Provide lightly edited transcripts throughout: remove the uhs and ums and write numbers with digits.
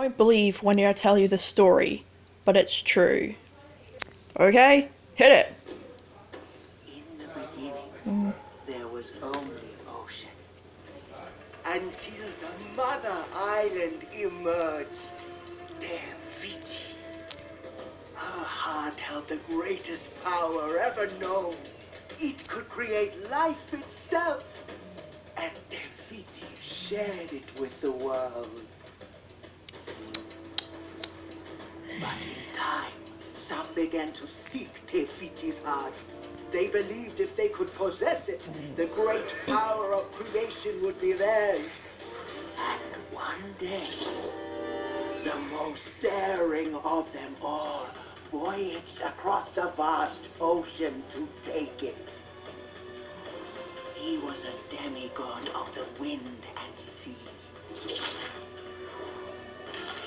won't believe when I tell you the story, but it's true. Okay? Hit it! In the beginning, there was only ocean. Until the mother island emerged, Tefiti. Her heart held the greatest power ever known. It could create life itself. And Tefiti shared it with the world. But in time, some began to seek Tefiti's heart. They believed if they could possess it, the great power of creation would be theirs. And one day, the most daring of them all voyaged across the vast ocean to take it. He was a demigod of the wind and sea.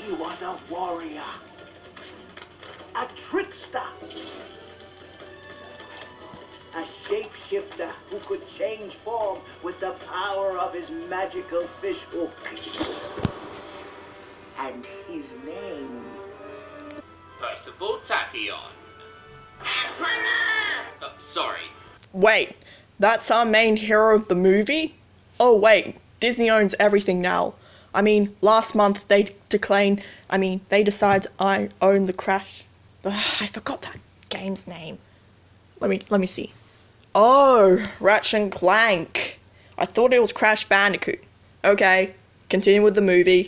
He was a warrior, a trickster, a shapeshifter who could change form with the power of his magical fish hook. And his name... Percival Tachyon. Sorry. Wait, that's our main hero of the movie? Oh wait, Disney owns everything now. I mean, last month they declared I own the Crash. I forgot that game's name. Let me see. Oh, Ratchet and Clank. I thought it was Crash Bandicoot. Okay, continue with the movie.